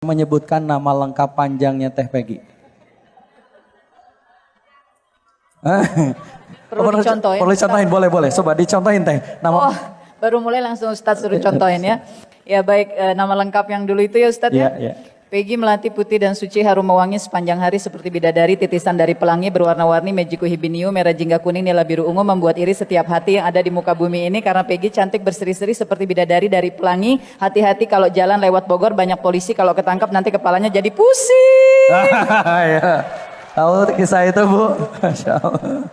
Menyebutkan nama lengkap panjangnya Teh Peggy. Perlu dicontohin? Perlu dicontohin, boleh. Coba dicontohin Teh. Oh, baru mulai langsung Ustadz suruh contohin ya. Ya baik, nama lengkap yang dulu itu ya Ustadz ya. Iya. Peggy melati putih dan suci harum mewangi sepanjang hari seperti bidadari titisan dari pelangi berwarna-warni magiku hibiniu merah jingga kuning nila biru ungu membuat iri setiap hati yang ada di muka bumi ini karena Peggy cantik berseri-seri seperti bidadari dari pelangi. Hati-hati kalau jalan lewat Bogor banyak polisi kalau ketangkap nanti kepalanya jadi pusing. Ya. Tahu kisah itu Bu? Masya Allah.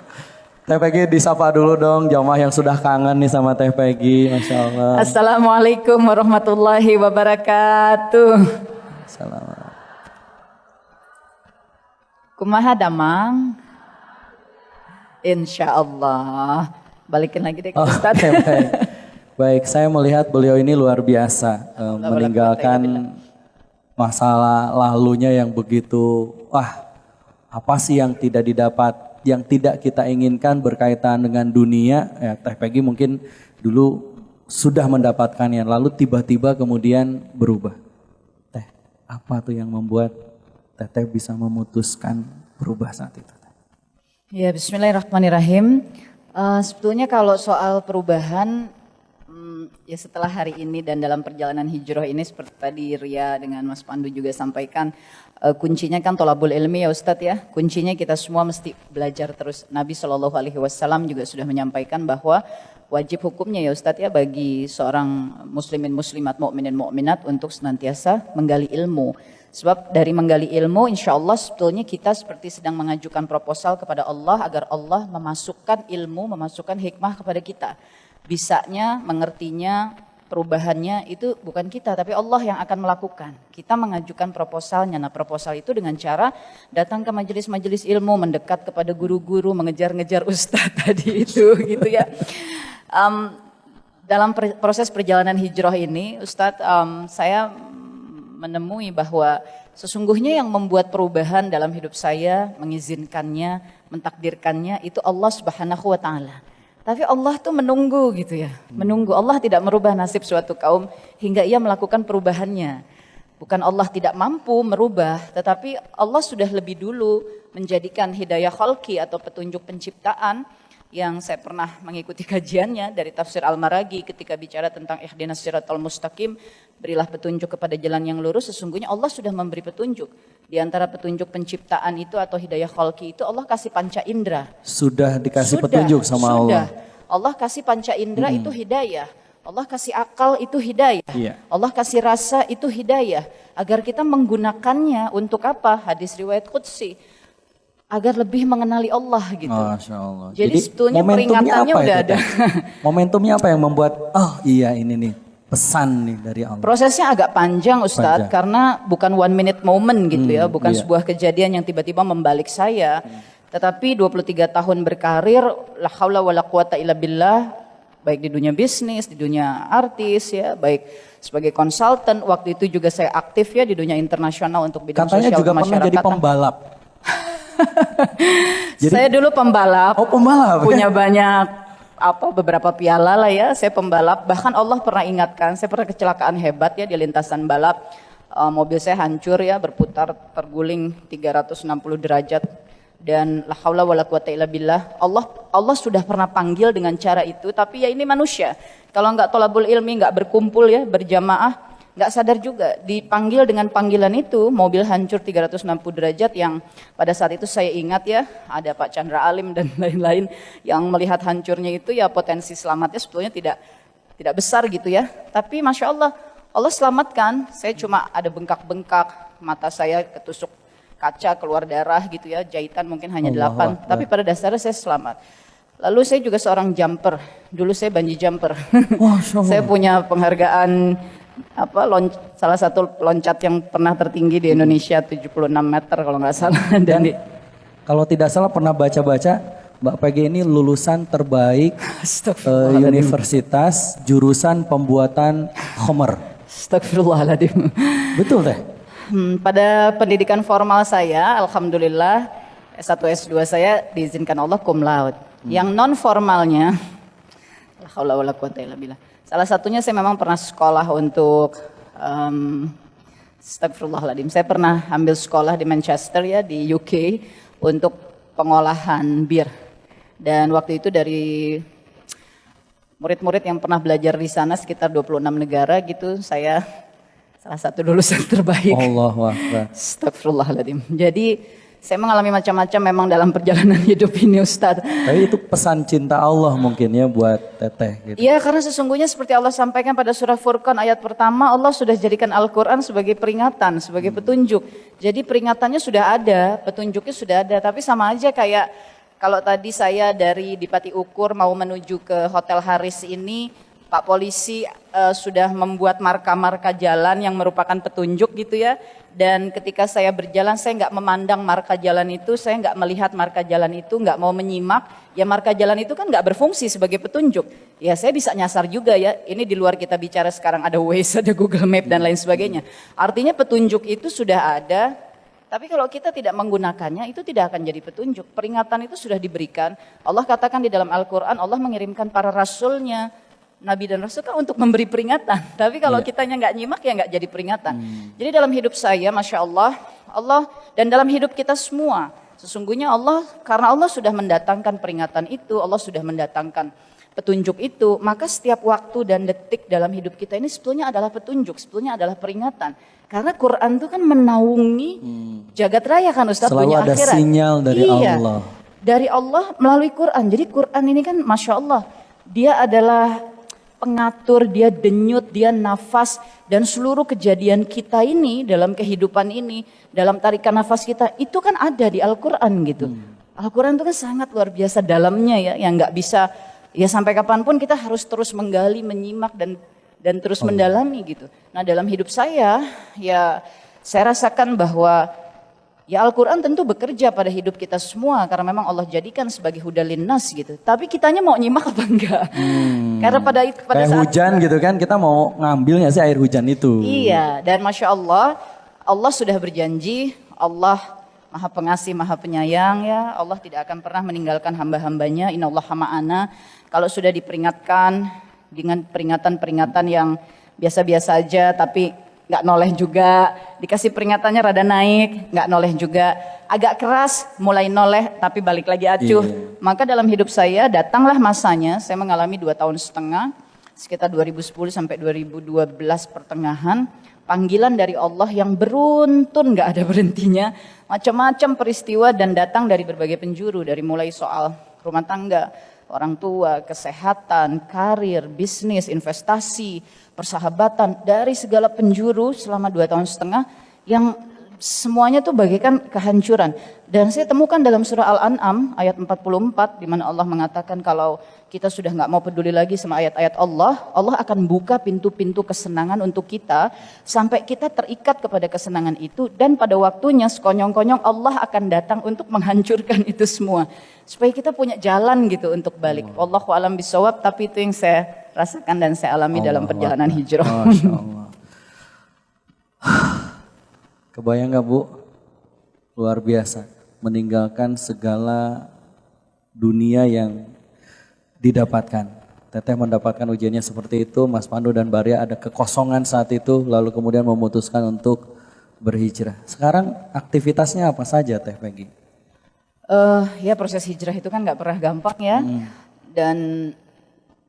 Teh Peggy disapa dulu dong jamaah yang sudah kangen nih sama Teh Peggy. Masya Allah. Assalamualaikum warahmatullahi wabarakatuh. Assalamualaikum. Kumaha damang? Insya Allah. Balikin lagi deh ke Ustaz. Okay, baik, saya melihat beliau ini luar biasa. Meninggalkan masalah lalunya yang begitu, apa sih yang tidak didapat, yang tidak kita inginkan berkaitan dengan dunia. Ya, Teh Peggy mungkin dulu sudah mendapatkannya, lalu tiba-tiba kemudian berubah. Apa tuh yang membuat Teteh bisa memutuskan berubah saat itu? Ya bismillahirrahmanirrahim. Sebetulnya kalau soal perubahan, ya setelah hari ini dan dalam perjalanan hijrah ini seperti tadi Ria dengan Mas Pandu juga sampaikan, kuncinya kan tolabul ilmi ya Ustadz ya. Kuncinya kita semua mesti belajar terus. Nabi SAW juga sudah menyampaikan bahwa wajib hukumnya ya Ustadz ya bagi seorang muslimin muslimat mukminin mukminat untuk senantiasa menggali ilmu. Sebab dari menggali ilmu insya Allah sebetulnya kita seperti sedang mengajukan proposal kepada Allah agar Allah memasukkan ilmu, memasukkan hikmah kepada kita. Bisanya, mengertinya, perubahannya itu bukan kita tapi Allah yang akan melakukan. Kita mengajukan proposalnya. Nah proposal itu dengan cara datang ke majelis-majelis ilmu, mendekat kepada guru-guru, mengejar-ngejar ustadz tadi itu gitu ya. Dalam proses perjalanan hijrah ini Ustadz, saya menemui bahwa sesungguhnya yang membuat perubahan dalam hidup saya, mengizinkannya, mentakdirkannya itu Allah Subhanahu wa Ta'ala. Tapi Allah tuh menunggu gitu ya, menunggu. Allah tidak merubah nasib suatu kaum hingga ia melakukan perubahannya. Bukan Allah tidak mampu merubah, tetapi Allah sudah lebih dulu menjadikan hidayah khalqi atau petunjuk penciptaan yang saya pernah mengikuti kajiannya dari tafsir Al-Maragi ketika bicara tentang ihdinas siratal mustaqim, berilah petunjuk kepada jalan yang lurus. Sesungguhnya Allah sudah memberi petunjuk. Di antara petunjuk penciptaan itu atau hidayah khalqi itu Allah kasih panca indera. Sudah dikasih petunjuk sama Allah. Allah kasih panca indera itu hidayah. Allah kasih akal itu hidayah. Iya. Allah kasih rasa itu hidayah. Agar kita menggunakannya untuk apa? Hadis riwayat Qudsi. Agar lebih mengenali Allah gitu. Masya Allah. Jadi sebetulnya peringatannya udah ada. Momentumnya apa yang membuat, iya ini nih pesan nih dari Allah. Prosesnya agak panjang Ustadz, karena bukan 1 minute moment gitu ya. Bukan sebuah kejadian yang tiba-tiba membalik saya. Tetapi 23 tahun berkarir, la haula wa la quwata illa billah. Baik di dunia bisnis, di dunia artis ya, baik sebagai konsultan. Waktu itu juga saya aktif ya di dunia internasional untuk bidang katanya sosial juga pernah jadi pembalap. Jadi, saya dulu pembalap. Oh pembalap. Punya banyak beberapa piala lah ya. Saya pembalap. Bahkan Allah pernah ingatkan. Saya pernah kecelakaan hebat ya di lintasan balap. Mobil saya hancur ya, berputar terguling 360 derajat. Dan la haula wala quwata illa billah. Allah sudah pernah panggil dengan cara itu. Tapi ya ini manusia. Kalau nggak tolabul ilmi, nggak berkumpul ya, berjamaah. Nggak sadar juga dipanggil dengan panggilan itu, mobil hancur 360 derajat yang pada saat itu saya ingat ya, ada Pak Chandra Alim dan lain-lain yang melihat hancurnya itu ya potensi selamatnya sebetulnya tidak besar gitu ya. Tapi Masya Allah, Allah selamatkan. Saya cuma ada bengkak-bengkak, mata saya ketusuk kaca, keluar darah gitu ya, jahitan mungkin hanya 8, tapi pada dasarnya saya selamat. Lalu saya juga seorang jumper, dulu saya bungee jumper. Saya punya penghargaan salah satu loncat yang pernah tertinggi di Indonesia 76 meter kalau nggak salah. Dan kalau tidak salah pernah baca-baca Mbak Peggy ini lulusan terbaik universitas jurusan pembuatan khamar. Astagfirullahaladzim. Betul Teh? Pada pendidikan formal saya, alhamdulillah S1 S2 saya diizinkan Allah cum laude. Yang non formalnya, la haula wala quwata illa billah. Salah satunya saya memang pernah sekolah untuk Astagfirullahaladzim. Saya pernah ambil sekolah di Manchester ya, di UK untuk pengolahan bir. Dan waktu itu dari murid-murid yang pernah belajar di sana sekitar 26 negara gitu, saya salah satu lulusan terbaik. Allahu Akbar. Astagfirullahaladzim. Jadi saya mengalami macam-macam memang dalam perjalanan hidup ini Ustadz. Tapi itu pesan cinta Allah mungkin ya buat Teteh gitu. Iya, karena sesungguhnya seperti Allah sampaikan pada surah Furqan ayat pertama, Allah sudah jadikan Al-Quran sebagai peringatan, sebagai petunjuk. Jadi peringatannya sudah ada, petunjuknya sudah ada, tapi sama aja kayak kalau tadi saya dari Dipati Ukur mau menuju ke Hotel Haris ini, Pak Polisi sudah membuat marka-marka jalan yang merupakan petunjuk gitu ya. Dan ketika saya berjalan, saya nggak memandang marka jalan itu, saya nggak melihat marka jalan itu, nggak mau menyimak. Ya marka jalan itu kan nggak berfungsi sebagai petunjuk. Ya saya bisa nyasar juga ya, ini di luar kita bicara sekarang ada Waze, ada Google Map dan lain sebagainya. Artinya petunjuk itu sudah ada, tapi kalau kita tidak menggunakannya itu tidak akan jadi petunjuk. Peringatan itu sudah diberikan. Allah katakan di dalam Al-Quran, Allah mengirimkan para rasulnya. Nabi dan Rasul kan untuk memberi peringatan. Tapi kalau kitanya nggak nyimak ya nggak jadi peringatan. Jadi dalam hidup saya, Masya Allah, Allah dan dalam hidup kita semua. Sesungguhnya Allah, karena Allah sudah mendatangkan peringatan itu, Allah sudah mendatangkan petunjuk itu. Maka setiap waktu dan detik dalam hidup kita ini sebetulnya adalah petunjuk, sebetulnya adalah peringatan. Karena Quran itu kan menaungi jagat raya kan Ustaz, selalu dunia ada akhirat. sinyal dari Allah. Dari Allah melalui Quran. Jadi Quran ini kan Masya Allah, dia adalah pengatur, dia denyut, dia nafas, dan seluruh kejadian kita ini dalam kehidupan ini, dalam tarikan nafas kita, itu kan ada di Al-Quran gitu. Al-Quran itu kan sangat luar biasa dalamnya ya, yang nggak bisa, ya sampai kapanpun kita harus terus menggali, menyimak, dan terus mendalami gitu. Nah dalam hidup saya, ya saya rasakan bahwa ya Al-Quran tentu bekerja pada hidup kita semua karena memang Allah jadikan sebagai hudalin nas gitu. Tapi kitanya mau nyimak apa enggak? Karena pada Kayak saat hujan gitu kan, kita mau ngambil nggak sih air hujan itu? iya, dan Masya Allah, Allah sudah berjanji, Allah Maha Pengasih, Maha Penyayang ya. Allah tidak akan pernah meninggalkan hamba-hambanya. Innallaha ma'ana. Kalau sudah diperingatkan dengan peringatan-peringatan yang biasa-biasa aja tapi nggak noleh juga, dikasih peringatannya rada naik, nggak noleh juga, agak keras, mulai noleh tapi balik lagi acuh. Maka dalam hidup saya datanglah masanya, saya mengalami 2 tahun setengah, sekitar 2010 sampai 2012 pertengahan, panggilan dari Allah yang beruntun nggak ada berhentinya, macam-macam peristiwa dan datang dari berbagai penjuru, dari mulai soal rumah tangga, orang tua, kesehatan, karir, bisnis, investasi, persahabatan, dari segala penjuru selama 2 tahun setengah yang semuanya tuh bagaikan kehancuran. Dan saya temukan dalam surah Al-An'am ayat 44 di mana Allah mengatakan kalau kita sudah nggak mau peduli lagi sama ayat-ayat Allah, Allah akan buka pintu-pintu kesenangan untuk kita sampai kita terikat kepada kesenangan itu dan pada waktunya sekonyong-konyong Allah akan datang untuk menghancurkan itu semua. Supaya kita punya jalan gitu untuk balik. Wallahu a'lam bishawab, tapi itu yang saya rasakan dan saya alami dalam perjalanan hijrah. Masya Allah. Kebayang gak Bu? Luar biasa. Meninggalkan segala dunia yang didapatkan. Teteh mendapatkan ujiannya seperti itu. Mas Pandu dan Baria ada kekosongan saat itu. Lalu kemudian memutuskan untuk berhijrah. Sekarang aktivitasnya apa saja Teh Peggy? Ya proses hijrah itu kan gak pernah gampang ya. Dan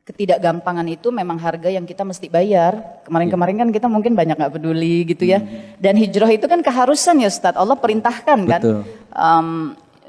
ketidakgampangan itu memang harga yang kita mesti bayar. Kemarin-kemarin kan kita mungkin banyak gak peduli gitu ya. Dan hijrah itu kan keharusan ya Ustadz. Allah perintahkan kan.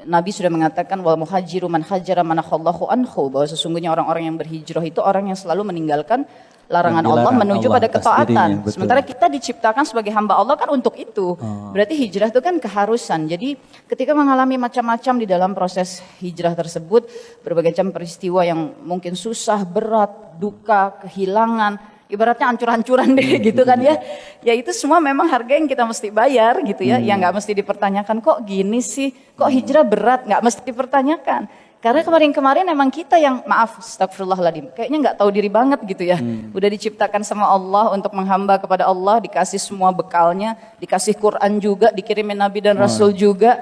Nabi sudah mengatakan wal muhajiru man hajara manakhallahu anhu, bahwa sesungguhnya orang-orang yang berhijrah itu orang yang selalu meninggalkan larangan Allah menuju pada ketaatan. Sementara kita diciptakan sebagai hamba Allah kan untuk itu. Berarti hijrah itu kan keharusan. Jadi ketika mengalami macam-macam di dalam proses hijrah tersebut, berbagai macam peristiwa yang mungkin susah, berat, duka, kehilangan, ibaratnya hancur-hancuran deh gitu kan ya. Ya itu semua memang harga yang kita mesti bayar gitu ya. Yang gak mesti dipertanyakan, kok gini sih, kok hijrah berat, gak mesti dipertanyakan. Karena kemarin-kemarin emang kita yang maaf, astagfirullahaladzim, kayaknya nggak tahu diri banget gitu ya. Udah diciptakan sama Allah untuk menghamba kepada Allah, dikasih semua bekalnya, dikasih Quran juga, dikirimin Nabi dan Rasul juga,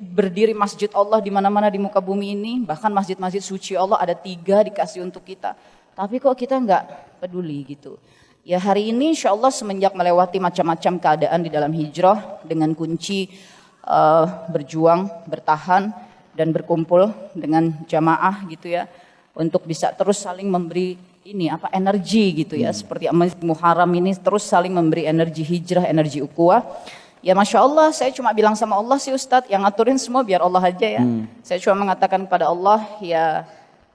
berdiri masjid Allah di mana-mana di muka bumi ini, bahkan masjid-masjid suci Allah ada 3 dikasih untuk kita. Tapi kok kita nggak peduli gitu. Ya hari ini insya Allah semenjak melewati macam-macam keadaan di dalam hijrah dengan kunci berjuang, bertahan dan berkumpul dengan jamaah gitu ya, untuk bisa terus saling memberi ini apa energi gitu ya, seperti Muharram ini terus saling memberi energi hijrah, energi ukhuwah. Ya Masya Allah, saya cuma bilang sama Allah sih Ustadz, yang ngaturin semua biar Allah aja ya. Saya cuma mengatakan kepada Allah, ya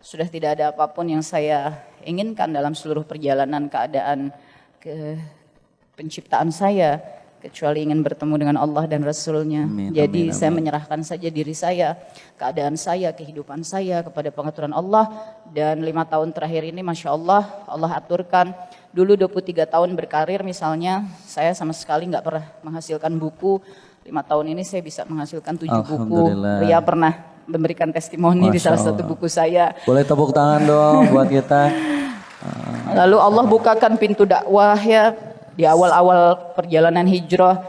sudah tidak ada apapun yang saya inginkan dalam seluruh perjalanan keadaan ke penciptaan saya, kecuali ingin bertemu dengan Allah dan Rasulnya. Jadi saya menyerahkan saja diri saya, keadaan saya, kehidupan saya kepada pengaturan Allah. Dan 5 tahun terakhir ini Masya Allah, Allah aturkan. Dulu 23 tahun berkarir misalnya, saya sama sekali nggak pernah menghasilkan buku. 5 tahun ini saya bisa menghasilkan 7 buku. Ria pernah memberikan testimoni di salah satu buku saya. Boleh tepuk tangan dong buat kita. Lalu Allah bukakan pintu dakwah ya, di awal-awal perjalanan hijrah.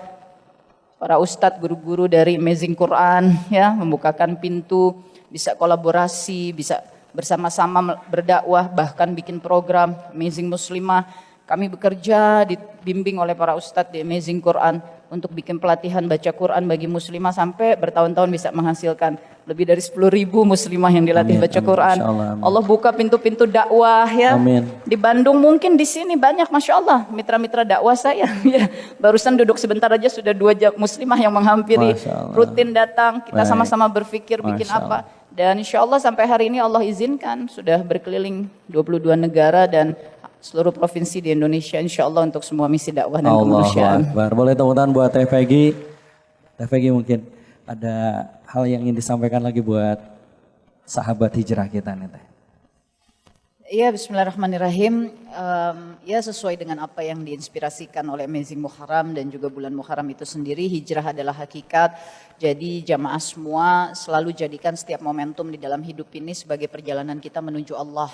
Para ustadz, guru-guru dari Amazing Quran ya, membukakan pintu, bisa kolaborasi, bisa bersama-sama berdakwah, bahkan bikin program Amazing Muslimah. Kami bekerja dibimbing oleh para ustadz di Amazing Quran untuk bikin pelatihan baca Quran bagi muslimah, sampai bertahun-tahun bisa menghasilkan lebih dari 10.000 muslimah yang dilatih baca Quran. Allah buka pintu-pintu dakwah ya. Di Bandung mungkin di sini banyak Masya Allah mitra-mitra dakwah saya. Ya, barusan duduk sebentar aja sudah 2 muslimah yang menghampiri, rutin datang. Kita sama-sama berpikir bikin apa. Dan Insya Allah sampai hari ini Allah izinkan sudah berkeliling 22 negara dan seluruh provinsi di Indonesia, insya Allah untuk semua misi dakwah dan kemanusiaan. Boleh tepuk tangan buat Teh Peggy. Teh Peggy mungkin ada hal yang ingin disampaikan lagi buat sahabat hijrah kita nih Teh. Iya, Bismillahirrahmanirrahim. Ya sesuai dengan apa yang diinspirasikan oleh Amazing Muharram dan juga bulan Muharram itu sendiri, hijrah adalah hakikat. Jadi jamaah semua selalu jadikan setiap momentum di dalam hidup ini sebagai perjalanan kita menuju Allah.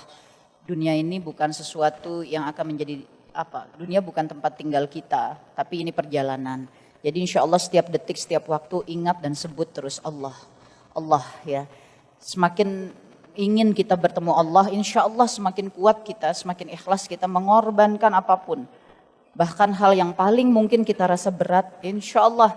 Dunia ini bukan sesuatu yang akan menjadi dunia bukan tempat tinggal kita, tapi ini perjalanan. Jadi insya Allah setiap detik, setiap waktu ingat dan sebut terus Allah. Allah ya. Semakin ingin kita bertemu Allah, insya Allah semakin kuat kita, semakin ikhlas kita mengorbankan apapun. Bahkan hal yang paling mungkin kita rasa berat, insya Allah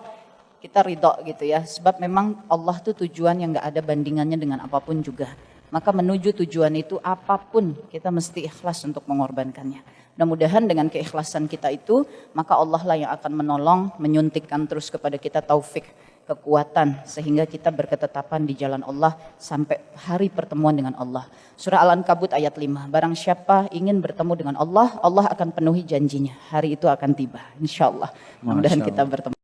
kita ridho gitu ya. Sebab memang Allah tuh tujuan yang gak ada bandingannya dengan apapun juga. Maka menuju tujuan itu apapun kita mesti ikhlas untuk mengorbankannya. Mudah-mudahan dengan keikhlasan kita itu, maka Allah lah yang akan menolong, menyuntikkan terus kepada kita taufik, kekuatan, sehingga kita berketetapan di jalan Allah sampai hari pertemuan dengan Allah. Surah Al-Ankabut ayat 5, barang siapa ingin bertemu dengan Allah, Allah akan penuhi janjinya. Hari itu akan tiba, insya Allah. Mudah-mudahan kita bertemu.